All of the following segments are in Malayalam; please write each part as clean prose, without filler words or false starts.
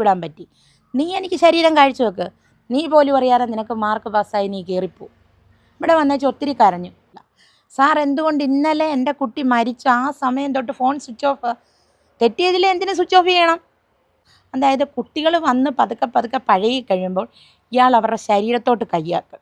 വിടാൻ പറ്റി. നീ എനിക്ക് ശരീരം കാഴ്ചവെക്ക്, നീ പോലും അറിയാതെ നിനക്ക് മാർക്ക് പാസ്സായി നീ കയറിപ്പോവും. ഇവിടെ വന്നേച്ച് ഒത്തിരി കരഞ്ഞു. സാർ എന്തുകൊണ്ട് ഇന്നലെ എൻ്റെ കുട്ടി മരിച്ച ആ സമയം തൊട്ട് ഫോൺ സ്വിച്ച് ഓഫ്? തെറ്റിയതിൽ എന്തിനു സ്വിച്ച് ഓഫ് ചെയ്യണം? അതായത് കുട്ടികൾ വന്ന് പതുക്കെ പതുക്കെ പഴകി കഴിയുമ്പോൾ ഇയാൾ അവരുടെ ശരീരത്തോട്ട്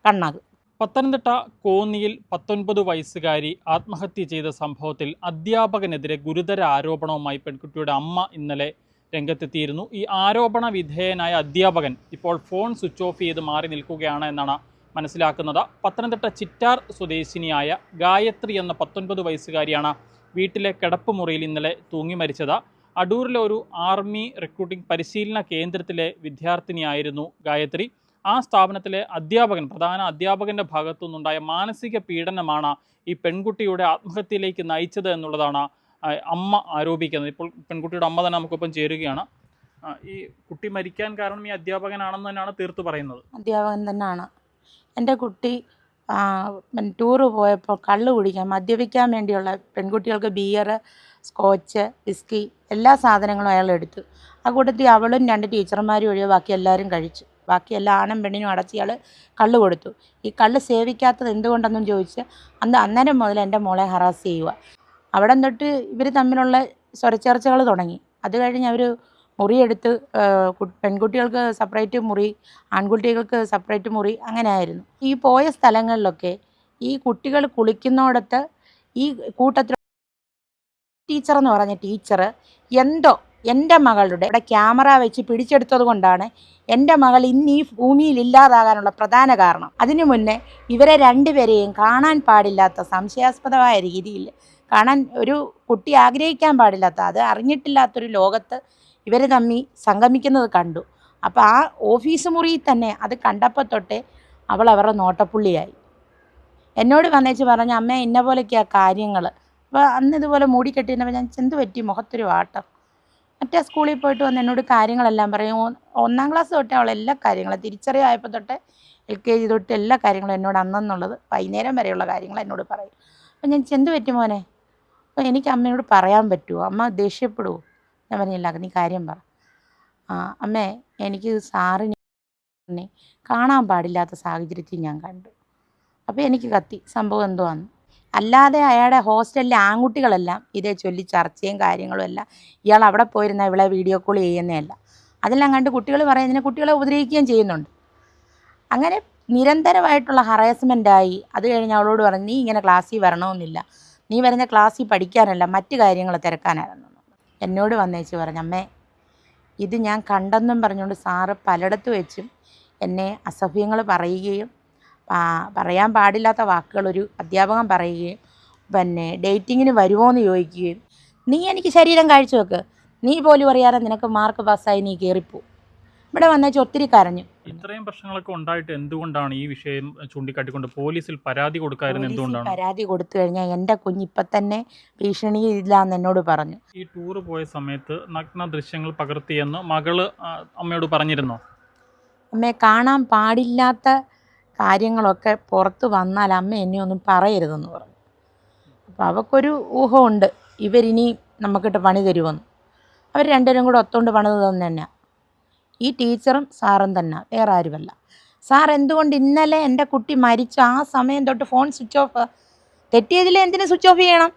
കണ്ണാകും. പത്തനംതിട്ട കോന്നിയിൽ 19 വയസ്സുകാരി ആത്മഹത്യ ചെയ്ത സംഭവത്തിൽ അധ്യാപകനെതിരെ ഗുരുതര ആരോപണവുമായി പെൺകുട്ടിയുടെ അമ്മ ഇന്നലെ രംഗത്തെത്തിയിരുന്നു. ഈ ആരോപണ വിധേയനായ അധ്യാപകൻ ഇപ്പോൾ ഫോൺ സ്വിച്ച് ഓഫ് ചെയ്ത് മാറി നിൽക്കുകയാണ് എന്നാണ് മനസ്സിലാക്കുന്നത്. പത്തനംതിട്ട ചിറ്റാർ സ്വദേശിനിയായ ഗായത്രി എന്ന 19 വയസ്സുകാരിയാണ് വീട്ടിലെ കിടപ്പ് മുറിയിൽ ഇന്നലെ തൂങ്ങി മരിച്ചത്. അടൂരിലെ ഒരു ആർമി റിക്രൂട്ടിംഗ് പരിശീലന കേന്ദ്രത്തിലെ വിദ്യാർത്ഥിനിയായിരുന്നു ഗായത്രി. ആ സ്ഥാപനത്തിലെ പ്രധാന അധ്യാപകൻ്റെ ഭാഗത്തു നിന്നുണ്ടായ മാനസിക പീഡനമാണ് ഈ പെൺകുട്ടിയുടെ ആത്മഹത്യയിലേക്ക് നയിച്ചത് എന്നുള്ളതാണ് അമ്മ ആരോപിക്കുന്നത്. ഇപ്പോൾ പെൺകുട്ടിയുടെ അമ്മ തന്നെ നമുക്കൊപ്പം ചേരുകയാണ്. ഈ കുട്ടി മരിക്കാൻ കാരണം ഈ അധ്യാപകനാണെന്ന് തന്നെയാണ് തീർത്ത് പറയുന്നത്. അധ്യാപകൻ തന്നെയാണ്. എൻ്റെ കുട്ടി ടൂറ് പോയപ്പോൾ കള്ള് കുടിക്കാൻ മദ്യപിക്കാൻ വേണ്ടിയുള്ള പെൺകുട്ടികൾക്ക് ബിയർ, സ്കോച്ച്, വിസ്കി എല്ലാ സാധനങ്ങളും അയാൾ എടുത്തു. ആ കൂട്ടത്തിൽ അവളും 2 ടീച്ചർമാരും ഒഴികെ ബാക്കി എല്ലാവരും കഴിച്ചു. ബാക്കി എല്ലാ ആണും പെണ്ണിനും അടച്ച് ഇയാൾ കള്ള് കൊടുത്തു. ഈ കള്ള് സേവിക്കാത്തത് എന്തുകൊണ്ടെന്നും ചോദിച്ച് അന്നേരം മുതൽ എൻ്റെ മോളെ ഹറാസ് ചെയ്യുക. അവിടെ തൊട്ട് ഇവർ തമ്മിലുള്ള സ്വരച്ചേർച്ചകൾ തുടങ്ങി. അത് കഴിഞ്ഞ് അവർ മുറിയെടുത്ത് പെൺകുട്ടികൾക്ക് സെപ്പറേറ്റ് മുറി, ആൺകുട്ടികൾക്ക് സെപ്പറേറ്റ് മുറി, അങ്ങനെ ആയിരുന്നു. ഈ പോയ സ്ഥലങ്ങളിലൊക്കെ ഈ കുട്ടികൾ കുളിക്കുന്നിടത്ത് ഈ കൂട്ടത്തിൽ ടീച്ചർ എന്ന് പറഞ്ഞ ടീച്ചർ എന്തോ എൻ്റെ മകളുടെ ഇവിടെ ക്യാമറ വെച്ച് പിടിച്ചെടുത്തത് കൊണ്ടാണ് എൻ്റെ മകൾ ഇന്ന് ഈ ഭൂമിയിൽ ഇല്ലാതാകാനുള്ള പ്രധാന കാരണം. അതിനു മുന്നേ ഇവരെ രണ്ടുപേരെയും കാണാൻ പാടില്ലാത്ത സംശയാസ്പദമായ രീതിയിൽ കാണാൻ ഒരു കുട്ടി ആഗ്രഹിക്കാൻ പാടില്ലാത്ത, അത് അറിഞ്ഞിട്ടില്ലാത്തൊരു ലോകത്ത് ഇവർ തമ്മിൽ സംഗമിക്കുന്നത് കണ്ടു. അപ്പോൾ ആ ഓഫീസ് മുറിയിൽ തന്നെ അത് കണ്ടപ്പോൾ തൊട്ടേ അവൾ അവരുടെ നോട്ടപ്പുള്ളിയായി. എന്നോട് വന്നേച്ച് പറഞ്ഞ അമ്മ ഇന്ന പോലെയൊക്കെയാണ് കാര്യങ്ങൾ. അപ്പോൾ അന്ന് ഇതുപോലെ മൂടിക്കെട്ടിയിരുന്നപ്പോൾ ഞാൻ എന്ത് പറ്റി മുഖത്തൊരു വാട്ടം. മറ്റേ സ്കൂളിൽ പോയിട്ട് വന്ന് എന്നോട് കാര്യങ്ങളെല്ലാം പറയും. 1-ാം ക്ലാസ് തൊട്ടേ അവൾ എല്ലാ കാര്യങ്ങളും തിരിച്ചറിവായപ്പോൾ തൊട്ട് LKG തൊട്ട് എല്ലാ കാര്യങ്ങളും എന്നോട് അന്നെന്നുള്ളത് വൈകുന്നേരം വരെയുള്ള കാര്യങ്ങൾ എന്നോട് പറയും. അപ്പോൾ ഞാൻ എന്ത് പറ്റി മോനെ? അപ്പോൾ എനിക്ക് അമ്മയോട് പറയാൻ പറ്റുമോ? അമ്മ ദേഷ്യപ്പെടുമോ? ഞാൻ പറഞ്ഞില്ല, നീ കാര്യം പറ. അമ്മേ, എനിക്ക് സാറിനെ കാണാൻ പാടില്ലാത്ത സാഹചര്യത്തിൽ ഞാൻ കണ്ടു. അപ്പോൾ എനിക്ക് കത്തി സംഭവം എന്തുവാന്ന്. അല്ലാതെ അയാളുടെ ഹോസ്റ്റലിലെ ആൺകുട്ടികളെല്ലാം ഇതേ ചൊല്ലി ചർച്ചയും കാര്യങ്ങളും എല്ലാം ഇയാൾ അവിടെ പോയിരുന്ന ഇവളെ വീഡിയോ കോൾ ചെയ്യുന്നതല്ല. അതെല്ലാം കണ്ട് കുട്ടികൾ പറയുന്നതിന് കുട്ടികളെ ഉപദ്രവിക്കുകയും ചെയ്യുന്നുണ്ട്. അങ്ങനെ നിരന്തരമായിട്ടുള്ള ഹറാസ്മെൻറ്റായി. അത് കഴിഞ്ഞ് അവളോട് പറഞ്ഞു, നീ ഇങ്ങനെ ക്ലാസ്സിൽ വരണമെന്നില്ല, നീ വരുന്ന ക്ലാസ്സിൽ പഠിക്കാനല്ല മറ്റു കാര്യങ്ങൾ തിരക്കാനായിരുന്നു. എന്നോട് വന്നേച്ച് പറഞ്ഞു, അമ്മേ ഇത് ഞാൻ കണ്ടെന്നും പറഞ്ഞുകൊണ്ട് സാറ് പലയിടത്ത് വെച്ചും എന്നെ അസഭ്യങ്ങൾ പറയുകയും പറയാൻ പാടില്ലാത്ത വാക്കുകൾ ഒരു അധ്യാപകൻ പറയുകയും ഡേറ്റിങ്ങിന് വരുമോ എന്ന് ചോദിക്കുകയും, നീ എനിക്ക് ശരീരം കാഴ്ചവെക്ക്, നീ പോലും അറിയാതെ നിനക്ക് മാർക്ക് പാസ്സായി നീ കയറിപ്പോവും. ഇവിടെ വന്നേച്ച് ഒത്തിരി കരഞ്ഞു. ഇത്രയും പ്രശ്നങ്ങളൊക്കെ ഉണ്ടായിട്ട് എന്തുകൊണ്ടാണ് ഈ വിഷയം ചൂണ്ടിക്കാട്ടിക്കൊണ്ട് പോലീസിൽ പരാതി കൊടുക്കാതിരുന്നത്? എന്തുകൊണ്ടാണ്? പരാതി കൊടുത്തു കഴിഞ്ഞാൽ എൻ്റെ കുഞ്ഞ് ഇപ്പം തന്നെ ഭീഷണിയില്ലാന്ന് എന്നോട് പറഞ്ഞു. ഈ ടൂറ് പോയ സമയത്ത് നഗ്ന ദൃശ്യങ്ങൾ പകർത്തിയെന്ന് മകള് അമ്മയോട് പറഞ്ഞിരുന്നോ? അമ്മയെ കാണാൻ പാടില്ലാത്ത കാര്യങ്ങളൊക്കെ പുറത്ത് വന്നാൽ അമ്മ എന്നെ ഒന്നും പറയരുതെന്ന് പറഞ്ഞു. അപ്പോൾ അവൾക്കൊരു ഊഹമുണ്ട് ഇവരിനി നമുക്കിട്ട് പണി തരുമെന്ന്. അവർ രണ്ടുപേരും കൂടെ ഒത്തുകൊണ്ട് പണിത് തന്നെ. ഈ ടീച്ചറും സാറും തന്നെ, വേറെ ആരുമല്ല. സാർ എന്തുകൊണ്ട് ഇന്നലെ എൻ്റെ കുട്ടി മരിച്ച ആ സമയം തൊട്ട് ഫോൺ സ്വിച്ച് ഓഫ്? തെറ്റിയതിൽ എന്തിനു സ്വിച്ച് ഓഫ് ചെയ്യണം?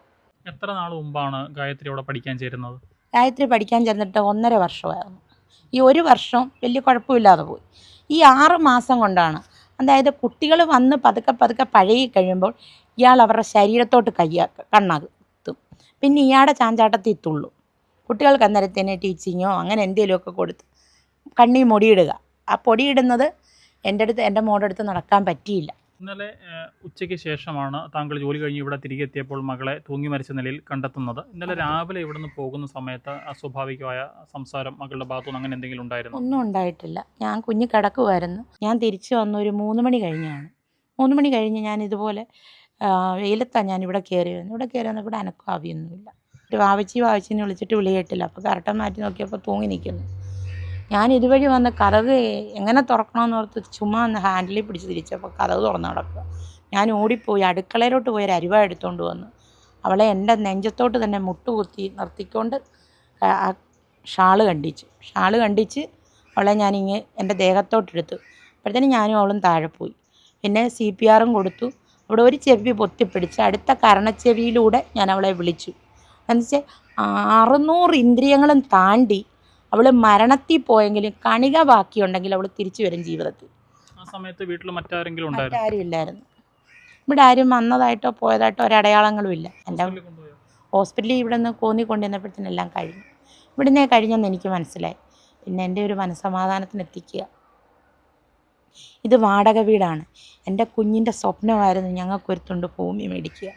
എത്ര നാൾ മുമ്പാണ് ഗായത്രി അവിടെ പഠിക്കാൻ ചേരുന്നത്? ഗായത്രി പഠിക്കാൻ ചേർന്നിട്ട് 1.5 വർഷമായിരുന്നു. ഈ 1 വർഷം വലിയ കുഴപ്പമില്ലാതെ പോയി. ഈ 6 മാസം കൊണ്ടാണ്, അതായത് കുട്ടികൾ വന്ന് പതുക്കെ പതുക്കെ പഴകി കഴിയുമ്പോൾ ഇയാൾ അവരുടെ ശരീരത്തോട്ട് കണ്ണാകും. പിന്നെ ഇയാളുടെ ചാഞ്ചാട്ടത്തിൽ തുള്ളും. കുട്ടികൾക്ക് അന്നേരത്തേനെ ടീച്ചിങ്ങോ അങ്ങനെ എന്തെങ്കിലുമൊക്കെ കൊടുത്ത് കണ്ണി പൊടിയിടുക. ആ പൊടിയിടുന്നത് എൻ്റെ മോടെ അടുത്ത് നടക്കാൻ പറ്റിയില്ല. ഇന്നലെ ഉച്ചയ്ക്ക് ശേഷമാണ് താങ്കൾ ജോലി കഴിഞ്ഞ് ഇവിടെ തിരികെ എത്തിയപ്പോൾ മകളെ തൂങ്ങി മരിച്ച നിലയിൽ കണ്ടെത്തുന്നത്. ഇന്നലെ രാവിലെ ഇവിടെ നിന്ന് പോകുന്ന സമയത്ത് അസ്വാഭാവികമായ സംസാരം മകളുടെ ഭാഗത്തുനിന്ന് അങ്ങനെ എന്തെങ്കിലും ഉണ്ടായിരുന്നു? ഒന്നും ഉണ്ടായിട്ടില്ല. ഞാൻ കുഞ്ഞ് കിടക്കുമായിരുന്നു. ഞാൻ തിരിച്ചു വന്ന ഒരു 3 മണി കഴിഞ്ഞാണ്. 3 മണി കഴിഞ്ഞ് ഞാൻ ഇതുപോലെ വെയിലത്താണ് ഞാനിവിടെ കയറി വന്നു. ഇവിടെ കയറി വന്നപ്പോൾ ഇവിടെ അനക്കും ആവിയൊന്നുമില്ല. ഒരു വാവച്ചിനെ വിളിച്ചിട്ട് വിളി കേട്ടില്ല. അപ്പോൾ കറക്റ്റ് മാറ്റി നോക്കിയപ്പോൾ തൂങ്ങി നിൽക്കുന്നു. ഞാൻ ഇതുവഴി വന്ന് കതക് എങ്ങനെ തുറക്കണമെന്ന് ഓർത്ത് ചുമ്മാ ഒന്ന് ഹാൻഡിലിൽ പിടിച്ച് തിരിച്ചപ്പോൾ കതക് തുറന്ന് കിടക്കുക. ഞാൻ ഓടിപ്പോയി അടുക്കളയിലോട്ട് പോയി ഒരു അരിവ എടുത്തുകൊണ്ട് വന്നു അവളെ എൻ്റെ നെഞ്ചത്തോട്ട് തന്നെ മുട്ടുകുത്തി നിർത്തിക്കൊണ്ട് ഷാള് കണ്ടിച്ച് അവളെ ഞാനിങ്ങ് എൻ്റെ ദേഹത്തോട്ടെടുത്തു. അപ്പോഴത്തേനും ഞാനും അവളും താഴെ പോയി. പിന്നെ CPR കൊടുത്തു. അവിടെ ഒരു ചെവി പൊത്തിപ്പിടിച്ച് അടുത്ത കരണച്ചെവിയിലൂടെ ഞാൻ അവളെ വിളിച്ചു. എന്നുവെച്ചാൽ 600 ഇന്ദ്രിയങ്ങളും താണ്ടി അവൾ മരണത്തിൽ പോയെങ്കിലും കണിക ബാക്കിയുണ്ടെങ്കിൽ അവൾ തിരിച്ചു വരും ജീവിതത്തിൽ. ആ സമയത്ത് വീട്ടിൽ മറ്റാരെങ്കിലും ഉണ്ടായിരുന്നു? മറ്റാരും ഇല്ലായിരുന്നു. ഇവിടെ ആരും വന്നതായിട്ടോ പോയതായിട്ടോ ഒരടയാളങ്ങളും ഇല്ല. എൻ്റെ ഹോസ്പിറ്റലിൽ ഇവിടെ നിന്ന് കോന്നി കൊണ്ടുവന്നപ്പോഴത്തേനും എല്ലാം കഴിഞ്ഞു. ഇവിടുന്നേ കഴിഞ്ഞെന്ന് എനിക്ക് മനസ്സിലായി. പിന്നെ എൻ്റെ ഒരു മനസ്സമാധാനത്തിന് എത്തിക്കുക. ഇത് വാടക വീടാണ്. എൻ്റെ കുഞ്ഞിൻ്റെ സ്വപ്നമായിരുന്നു ഞങ്ങൾക്കൊരു തുണ്ട് ഭൂമി മേടിക്കുക.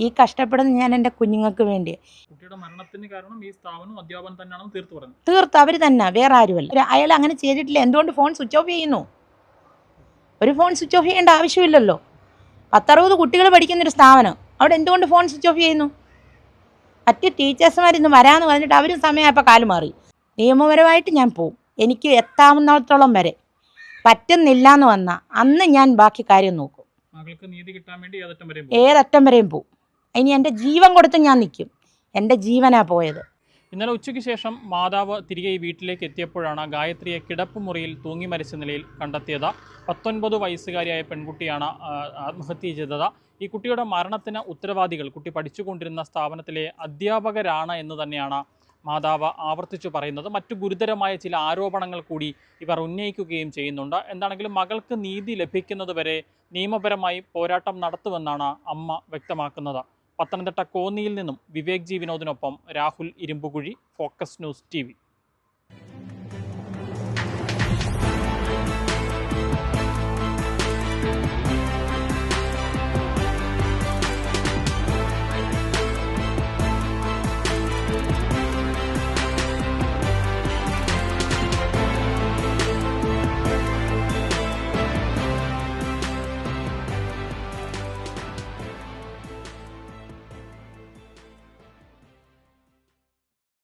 ഈ കഷ്ടപ്പെടുന്ന ഞാൻ എൻ്റെ കുഞ്ഞുങ്ങൾക്ക് വേണ്ടി. കുട്ടിയുടെ മരണത്തിന് കാരണം ഈ സ്ഥാപനം അധ്യാപനം തന്നെയാണെന്ന് തീർത്തു പറഞ്ഞു. തീർത്ത് അവർ തന്നെ, വേറെ ആരുമല്ല. അയാൾ അങ്ങനെ ചെയ്തിട്ടില്ല. എന്തുകൊണ്ട് ഫോൺ സ്വിച്ച് ഓഫ് ചെയ്യുന്നു? ഒരു ഫോൺ സ്വിച്ച് ഓഫ് ചെയ്യേണ്ട ആവശ്യമില്ലല്ലോ. 10-60 കുട്ടികൾ പഠിക്കുന്നൊരു സ്ഥാപനം, അവിടെ എന്തുകൊണ്ട് ഫോൺ സ്വിച്ച് ഓഫ് ചെയ്യുന്നു? മറ്റ് ടീച്ചേഴ്സുമാർ ഇന്ന് വരാമെന്ന് പറഞ്ഞിട്ട് അവരും സമയമായപ്പോൾ കാല് മാറി. നിയമപരമായിട്ട് ഞാൻ പോവും. എനിക്ക് എത്താവുന്നിടത്തോളം വരെ. പറ്റുന്നില്ല എന്ന് വന്നാൽ അന്ന് ഞാൻ ബാക്കി കാര്യം നോക്കും. മകൾക്ക് നീതി കിട്ടാൻ വേണ്ടി ഏതറ്റം വരെയും പോവും. ഇനി എൻ്റെ ജീവൻ കൊടുത്ത് ഞാൻ നിൽക്കും. എൻ്റെ ജീവനാ പോയത്. ഇന്നലെ ഉച്ചയ്ക്ക് ശേഷം മാതാവ് തിരികെ ഈ വീട്ടിലേക്ക് എത്തിയപ്പോഴാണ് ഗായത്രിയെ കിടപ്പുമുറിയിൽ തൂങ്ങി മരിച്ച നിലയിൽ കണ്ടെത്തിയത്. 19 വയസ്സുകാരിയായ പെൺകുട്ടിയാണ് ആത്മഹത്യ ചെയ്തത്. ഈ കുട്ടിയുടെ മരണത്തിന് ഉത്തരവാദികൾ കുട്ടി പഠിച്ചുകൊണ്ടിരുന്ന സ്ഥാപനത്തിലെ അധ്യാപകരാണ് എന്ന് തന്നെയാണ് മാതാവ് ആവർത്തിച്ചു പറയുന്നത്. മറ്റു ഗുരുതരമായ ചില ആരോപണങ്ങൾ കൂടി ഇവർ ഉന്നയിക്കുകയും ചെയ്യുന്നുണ്ട്. എന്താണെങ്കിലും മകൾക്ക് നീതി ലഭിക്കുന്നത് വരെ നിയമപരമായി പോരാട്ടം നടത്തുമെന്നാണ് അമ്മ വ്യക്തമാക്കുന്നത്. പത്തനംതിട്ട കോന്നിയിൽ നിന്നും വിവേക് ജി വിനോദിനൊപ്പം Rahul Irumbukuzhi, focus news TV.